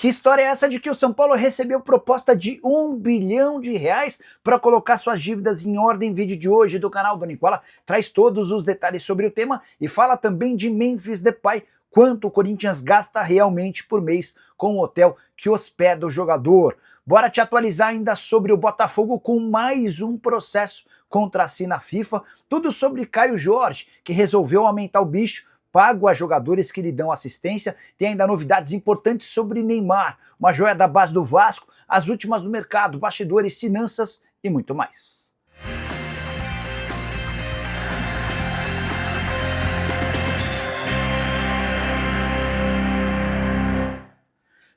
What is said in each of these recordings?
Que história é essa de que o São Paulo recebeu proposta de R$ 1 bilhão para colocar suas dívidas em ordem? Vídeo de hoje do canal do Nicola traz todos os detalhes sobre o tema e fala também de Memphis Depay, quanto o Corinthians gasta realmente por mês com o hotel que hospeda o jogador. Bora te atualizar ainda sobre o Botafogo com mais um processo contra si na FIFA, tudo sobre Caio Jorge, que resolveu aumentar o bicho, pago a jogadores que lhe dão assistência. Tem ainda novidades importantes sobre Neymar, uma joia da base do Vasco, as últimas do mercado, bastidores, finanças e muito mais.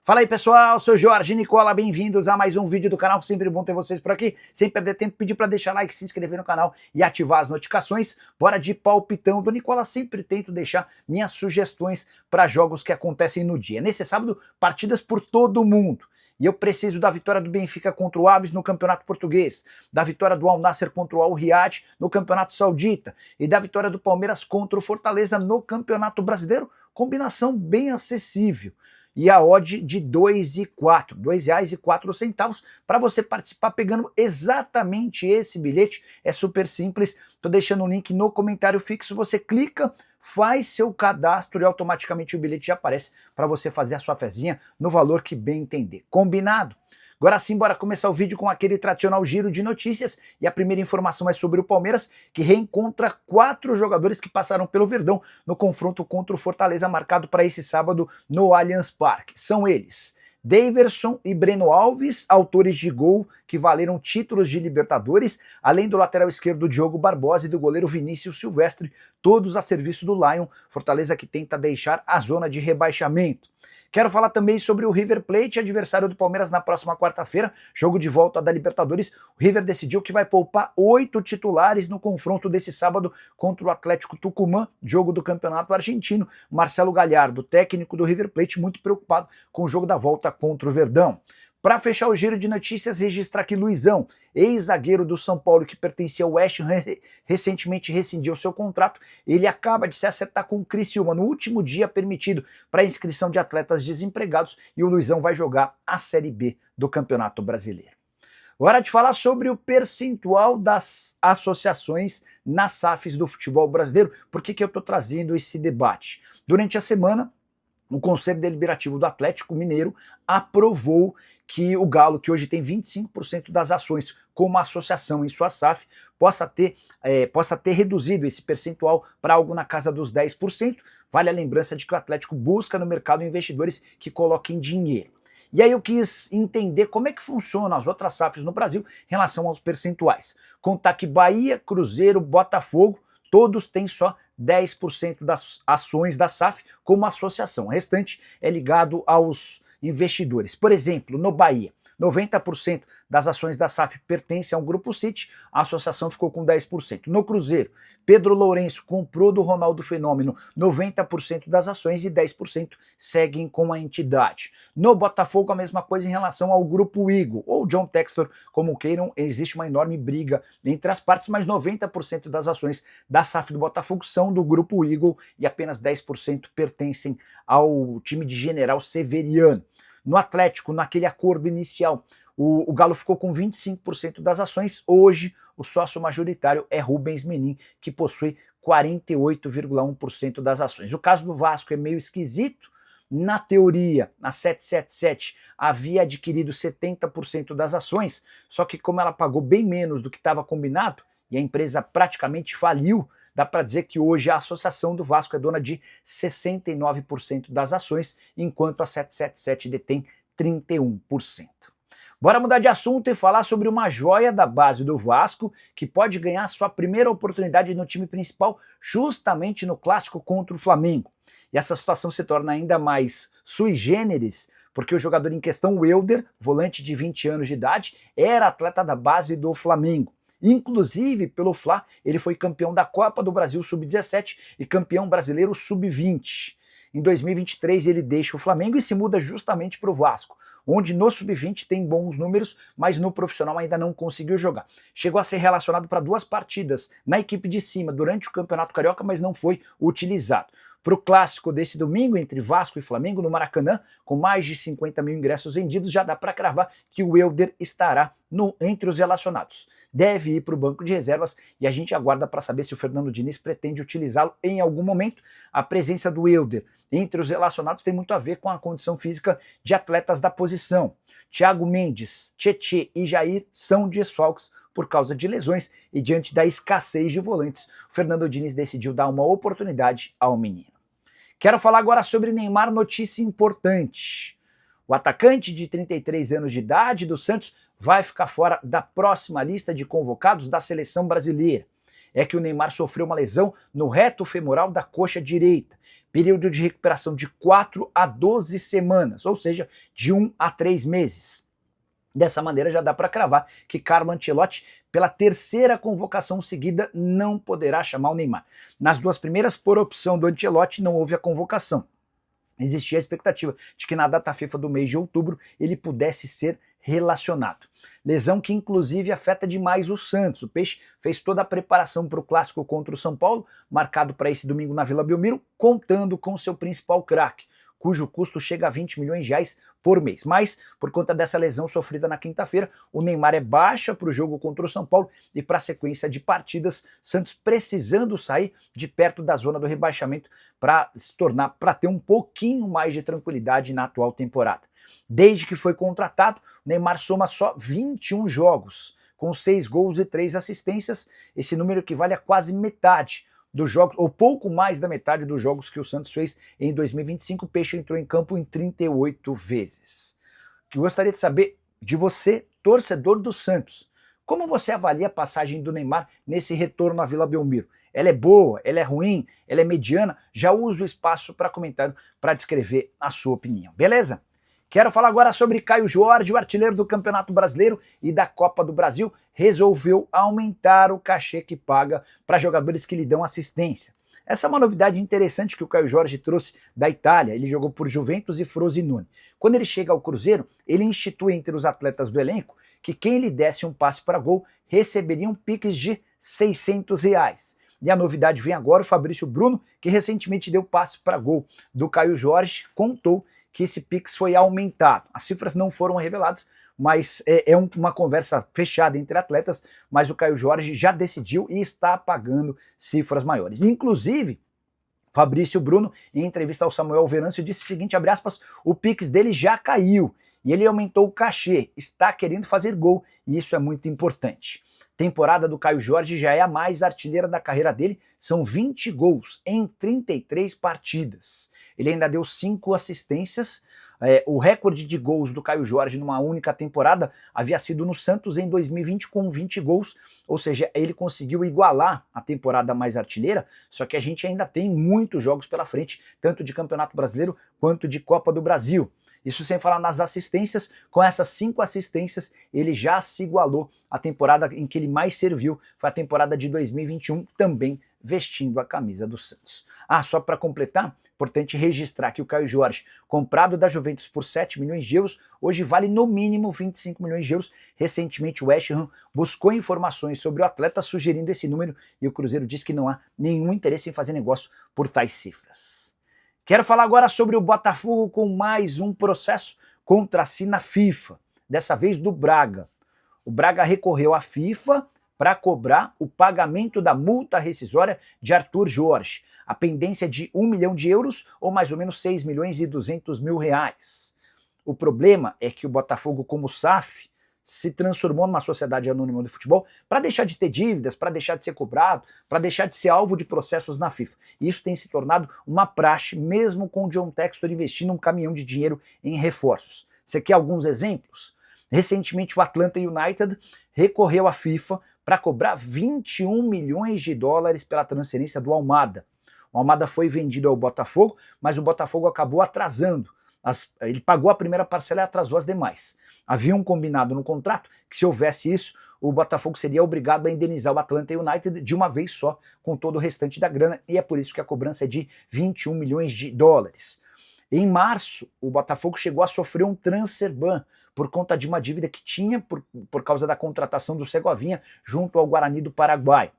Fala aí pessoal, sou Jorge Nicola, bem-vindos a mais um vídeo do canal, sempre bom ter vocês por aqui. Sem perder tempo, pedir para deixar like, se inscrever no canal e ativar as notificações. Bora de palpitão do Nicola, sempre tento deixar minhas sugestões para jogos que acontecem no dia. Nesse sábado, partidas por todo mundo. E eu preciso da vitória do Benfica contra o Aves no Campeonato Português, da vitória do Al Nassr contra o Al Riyad no Campeonato Saudita e da vitória do Palmeiras contra o Fortaleza no Campeonato Brasileiro. Combinação bem acessível. E a odd de R$ 2,04, R$ 2,04 para você participar pegando exatamente esse bilhete. É super simples, tô deixando o link no comentário fixo, você clica, faz seu cadastro e automaticamente o bilhete já aparece para você fazer a sua fezinha no valor que bem entender. Combinado? Agora sim, bora começar o vídeo com aquele tradicional giro de notícias, e a primeira informação é sobre o Palmeiras, que reencontra 4 jogadores que passaram pelo Verdão no confronto contra o Fortaleza, marcado para esse sábado no Allianz Parque. São eles: Daverson e Breno Alves, autores de gol que valeram títulos de Libertadores, além do lateral esquerdo Diogo Barbosa e do goleiro Vinícius Silvestre, todos a serviço do Lion, Fortaleza que tenta deixar a zona de rebaixamento. Quero falar também sobre o River Plate, adversário do Palmeiras na próxima quarta-feira, jogo de volta da Libertadores. O River decidiu que vai poupar 8 titulares no confronto desse sábado contra o Atlético Tucumã, jogo do Campeonato Argentino. Marcelo Gallardo, técnico do River Plate, muito preocupado com o jogo da volta contra o Verdão. Para fechar o giro de notícias, registrar que Luizão, ex-zagueiro do São Paulo que pertencia ao West Ham, recentemente rescindiu seu contrato. Ele acaba de se acertar com o Criciúma no último dia permitido para inscrição de atletas desempregados, e o Luizão vai jogar a Série B do Campeonato Brasileiro. Hora de falar sobre o percentual das associações nas SAFs do futebol brasileiro. Por que eu estou trazendo esse debate? Durante a semana, o Conselho Deliberativo do Atlético Mineiro aprovou que o Galo, que hoje tem 25% das ações como associação em sua SAF, possa ter reduzido esse percentual para algo na casa dos 10%. Vale a lembrança de que o Atlético busca no mercado investidores que coloquem dinheiro. E aí eu quis entender como é que funcionam as outras SAFs no Brasil em relação aos percentuais. Contar que Bahia, Cruzeiro, Botafogo, todos têm só 10% das ações da SAF como associação. O restante é ligado aos investidores. Por exemplo, no Bahia, 90% das ações da SAF pertencem ao Grupo City, a associação ficou com 10%. No Cruzeiro, Pedro Lourenço comprou do Ronaldo Fenômeno 90% das ações e 10% seguem com a entidade. No Botafogo, a mesma coisa em relação ao Grupo Eagle, ou John Textor, como queiram, existe uma enorme briga entre as partes, mas 90% das ações da SAF do Botafogo são do Grupo Eagle e apenas 10% pertencem ao time de General Severiano. No Atlético, naquele acordo inicial, o Galo ficou com 25% das ações. Hoje, o sócio majoritário é Rubens Menin, que possui 48,1% das ações. O caso do Vasco é meio esquisito. Na teoria, a 777 havia adquirido 70% das ações, só que como ela pagou bem menos do que estava combinado, e a empresa praticamente faliu, dá para dizer que hoje a Associação do Vasco é dona de 69% das ações, enquanto a 777 detém 31%. Bora mudar de assunto e falar sobre uma joia da base do Vasco que pode ganhar sua primeira oportunidade no time principal justamente no clássico contra o Flamengo. E essa situação se torna ainda mais sui generis, porque o jogador em questão, o Helder, volante de 20 anos de idade, era atleta da base do Flamengo. Inclusive, pelo Fla, ele foi campeão da Copa do Brasil Sub-17 e campeão brasileiro Sub-20. Em 2023 ele deixa o Flamengo e se muda justamente para o Vasco, onde no Sub-20 tem bons números, mas no profissional ainda não conseguiu jogar. Chegou a ser relacionado para 2 partidas na equipe de cima durante o Campeonato Carioca, mas não foi utilizado. O para o clássico desse domingo entre Vasco e Flamengo no Maracanã, com mais de 50 mil ingressos vendidos, já dá para cravar que o Helder estará entre os relacionados. Deve ir para o banco de reservas e a gente aguarda para saber se o Fernando Diniz pretende utilizá-lo em algum momento. A presença do Helder entre os relacionados tem muito a ver com a condição física de atletas da posição. Thiago Mendes, Tietê e Jair são desfalques por causa de lesões e diante da escassez de volantes, o Fernando Diniz decidiu dar uma oportunidade ao menino. Quero falar agora sobre Neymar, notícia importante. O atacante de 33 anos de idade do Santos vai ficar fora da próxima lista de convocados da seleção brasileira. É que o Neymar sofreu uma lesão no reto femoral da coxa direita, período de recuperação de 4 a 12 semanas, ou seja, de 1 a 3 meses. Dessa maneira já dá para cravar que Carlo Ancelotti, pela terceira convocação seguida, não poderá chamar o Neymar. Nas duas primeiras, por opção do Ancelotti, não houve a convocação. Existia a expectativa de que na data FIFA do mês de outubro ele pudesse ser relacionado. Lesão que inclusive afeta demais o Santos. O Peixe fez toda a preparação para o clássico contra o São Paulo, marcado para esse domingo na Vila Belmiro, contando com seu principal craque, cujo custo chega a 20 milhões de reais por mês. Mas, por conta dessa lesão sofrida na quinta-feira, o Neymar é baixa para o jogo contra o São Paulo e para a sequência de partidas, Santos precisando sair de perto da zona do rebaixamento para ter um pouquinho mais de tranquilidade na atual temporada. Desde que foi contratado, o Neymar soma só 21 jogos, com 6 gols e 3 assistências. Esse número equivale a quase metade dos jogos, ou pouco mais da metade dos jogos que o Santos fez em 2025. O Peixe entrou em campo em 38 vezes. Eu gostaria de saber de você, torcedor do Santos, como você avalia a passagem do Neymar nesse retorno à Vila Belmiro? Ela é boa? Ela é ruim? Ela é mediana? Já uso o espaço para comentário para descrever a sua opinião, beleza? Quero falar agora sobre Caio Jorge, o artilheiro do Campeonato Brasileiro e da Copa do Brasil, resolveu aumentar o cachê que paga para jogadores que lhe dão assistência. Essa é uma novidade interessante que o Caio Jorge trouxe da Itália. Ele jogou por Juventus e Frosinone. Quando ele chega ao Cruzeiro, ele institui entre os atletas do elenco que quem lhe desse um passe para gol receberia um piques de R$600. E a novidade vem agora, o Fabrício Bruno, que recentemente deu passe para gol do Caio Jorge, contou que esse Pix foi aumentado. As cifras não foram reveladas, mas é uma conversa fechada entre atletas, mas o Caio Jorge já decidiu e está pagando cifras maiores. Inclusive, Fabrício Bruno, em entrevista ao Samuel Venâncio, disse o seguinte, abre aspas, o Pix dele já caiu e ele aumentou o cachê, está querendo fazer gol e isso é muito importante. Temporada do Caio Jorge já é a mais artilheira da carreira dele, são 20 gols em 33 partidas. Ele ainda deu 5 assistências. O recorde de gols do Caio Jorge numa única temporada havia sido no Santos em 2020 com 20 gols, ou seja, ele conseguiu igualar a temporada mais artilheira, só que a gente ainda tem muitos jogos pela frente, tanto de Campeonato Brasileiro quanto de Copa do Brasil. Isso sem falar nas assistências, com essas 5 assistências ele já se igualou. A temporada em que ele mais serviu foi a temporada de 2021, também vestindo a camisa do Santos. Só para completar, importante registrar que o Caio Jorge, comprado da Juventus por 7 milhões de euros, hoje vale no mínimo 25 milhões de euros. Recentemente o West Ham buscou informações sobre o atleta sugerindo esse número e o Cruzeiro diz que não há nenhum interesse em fazer negócio por tais cifras. Quero falar agora sobre o Botafogo com mais um processo contra si na FIFA, dessa vez do Braga. O Braga recorreu à FIFA para cobrar o pagamento da multa rescisória de Arthur Jorge. A pendência de 1 milhão de euros, ou mais ou menos 6 milhões e 200 mil reais. O problema é que o Botafogo, como SAF, se transformou numa sociedade anônima do futebol para deixar de ter dívidas, para deixar de ser cobrado, para deixar de ser alvo de processos na FIFA. E isso tem se tornado uma praxe, mesmo com o John Textor investindo um caminhão de dinheiro em reforços. Você quer alguns exemplos? Recentemente o Atlanta United recorreu à FIFA para cobrar 21 milhões de dólares pela transferência do Almada. O Almada foi vendido ao Botafogo, mas o Botafogo acabou atrasando. Ele pagou a primeira parcela e atrasou as demais. Havia um combinado no contrato que se houvesse isso, o Botafogo seria obrigado a indenizar o Atlanta United de uma vez só, com todo o restante da grana, e é por isso que a cobrança é de 21 milhões de dólares. Em março, o Botafogo chegou a sofrer um transfer ban por conta de uma dívida que tinha por causa da contratação do Segovinha junto ao Guarani do Paraguai.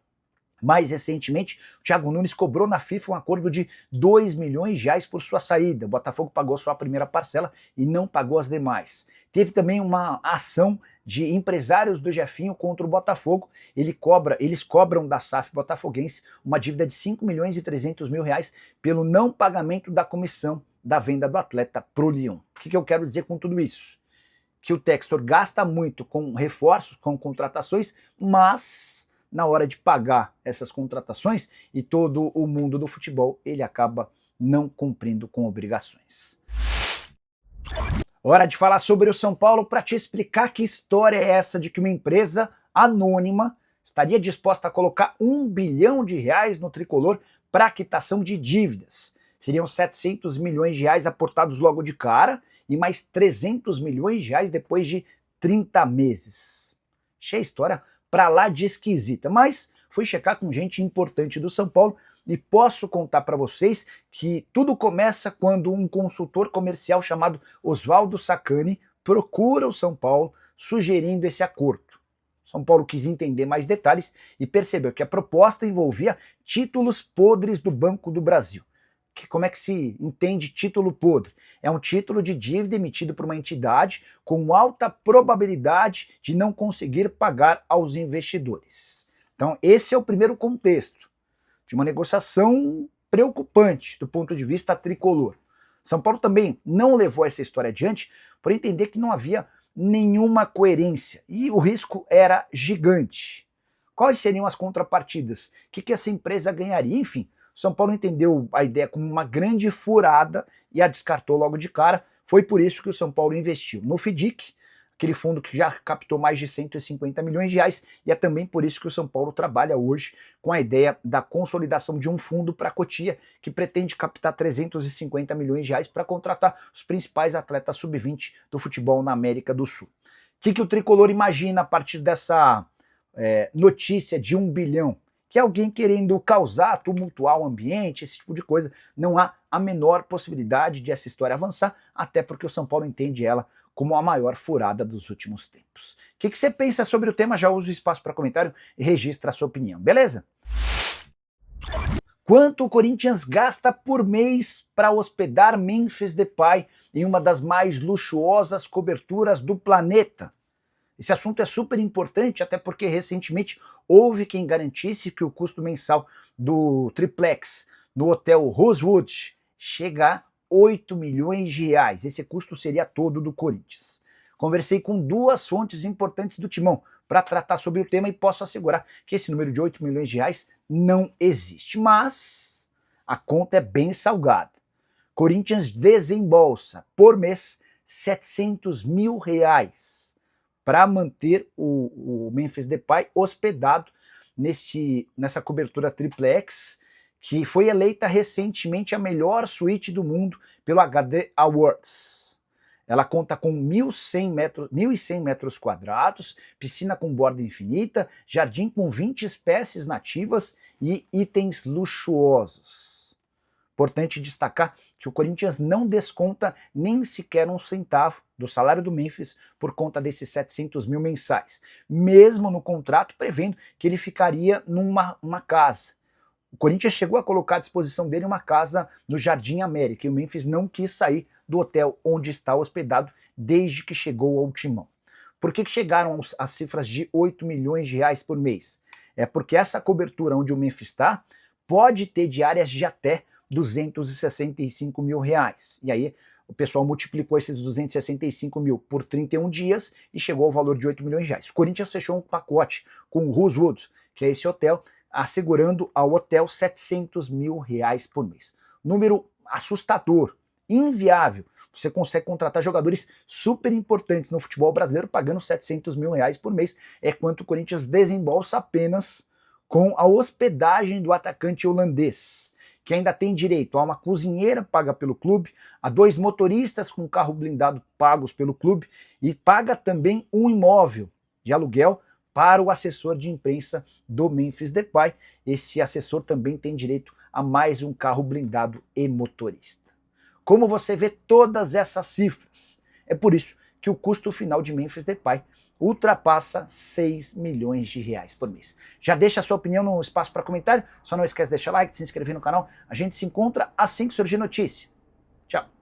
Mais recentemente, o Thiago Nunes cobrou na FIFA um acordo de 2 milhões de reais por sua saída. O Botafogo pagou sua primeira parcela e não pagou as demais. Teve também uma ação de empresários do Jefinho contra o Botafogo. Eles cobram da SAF botafoguense uma dívida de 5 milhões e 300 mil reais pelo não pagamento da comissão da venda do atleta pro Lyon. O que eu quero dizer com tudo isso? Que o Textor gasta muito com reforços, com contratações, mas na hora de pagar essas contratações e todo o mundo do futebol, ele acaba não cumprindo com obrigações. Hora de falar sobre o São Paulo para te explicar que história é essa de que uma empresa anônima estaria disposta a colocar 1 bilhão de reais no tricolor para quitação de dívidas. Seriam 700 milhões de reais aportados logo de cara e mais 300 milhões de reais depois de 30 meses. Achei a história pra lá de esquisita, mas fui checar com gente importante do São Paulo e posso contar para vocês que tudo começa quando um consultor comercial chamado Oswaldo Sacani procura o São Paulo sugerindo esse acordo. São Paulo quis entender mais detalhes e percebeu que a proposta envolvia títulos podres do Banco do Brasil. Como é que se entende título podre? É um título de dívida emitido por uma entidade com alta probabilidade de não conseguir pagar aos investidores. Então, esse é o primeiro contexto de uma negociação preocupante do ponto de vista tricolor. São Paulo também não levou essa história adiante por entender que não havia nenhuma coerência e o risco era gigante. Quais seriam as contrapartidas? O que essa empresa ganharia? Enfim, São Paulo entendeu a ideia como uma grande furada e a descartou logo de cara. Foi por isso que o São Paulo investiu no FDIC, aquele fundo que já captou mais de 150 milhões de reais, e é também por isso que o São Paulo trabalha hoje com a ideia da consolidação de um fundo para a Cotia, que pretende captar 350 milhões de reais para contratar os principais atletas sub-20 do futebol na América do Sul. O que o Tricolor imagina a partir dessa notícia de 1 bilhão? Que é alguém querendo causar, tumultuar o ambiente, esse tipo de coisa. Não há a menor possibilidade de essa história avançar, até porque o São Paulo entende ela como a maior furada dos últimos tempos. O que você pensa sobre o tema? Já usa o espaço para comentário e registra a sua opinião, beleza? Quanto o Corinthians gasta por mês para hospedar Memphis Depay em uma das mais luxuosas coberturas do planeta? Esse assunto é super importante, até porque recentemente houve quem garantisse que o custo mensal do triplex no hotel Rosewood chega a 8 milhões de reais. Esse custo seria todo do Corinthians. Conversei com duas fontes importantes do Timão para tratar sobre o tema e posso assegurar que esse número de 8 milhões de reais não existe. Mas a conta é bem salgada. Corinthians desembolsa por mês 700 mil reais para manter o Memphis Depay hospedado nessa cobertura triplex, que foi eleita recentemente a melhor suíte do mundo pelo HD Awards. Ela conta com 1.100 metros quadrados, piscina com borda infinita, jardim com 20 espécies nativas e itens luxuosos. Importante destacar que o Corinthians não desconta nem sequer um centavo do salário do Memphis por conta desses 700 mil mensais, mesmo no contrato prevendo que ele ficaria numa casa. O Corinthians chegou a colocar à disposição dele uma casa no Jardim América e o Memphis não quis sair do hotel onde está hospedado desde que chegou ao Timão. Por que chegaram as cifras de 8 milhões de reais por mês? É porque essa cobertura onde o Memphis está pode ter diárias de até 265 mil reais. E aí o pessoal multiplicou esses 265 mil por 31 dias e chegou ao valor de 8 milhões de reais. O Corinthians fechou um pacote com o Rosewood, que é esse hotel, assegurando ao hotel 700 mil reais por mês. Número assustador, inviável. Você consegue contratar jogadores super importantes no futebol brasileiro pagando 700 mil reais por mês. É quanto o Corinthians desembolsa apenas com a hospedagem do atacante holandês, que ainda tem direito a uma cozinheira paga pelo clube, a 2 motoristas com carro blindado pagos pelo clube e paga também um imóvel de aluguel para o assessor de imprensa do Memphis Depay. Esse assessor também tem direito a mais um carro blindado e motorista. Como você vê todas essas cifras? É por isso que o custo final de Memphis Depay ultrapassa 6 milhões de reais por mês. Já deixa a sua opinião no espaço para comentário, só não esquece de deixar like, de se inscrever no canal. A gente se encontra assim que surgir notícia. Tchau.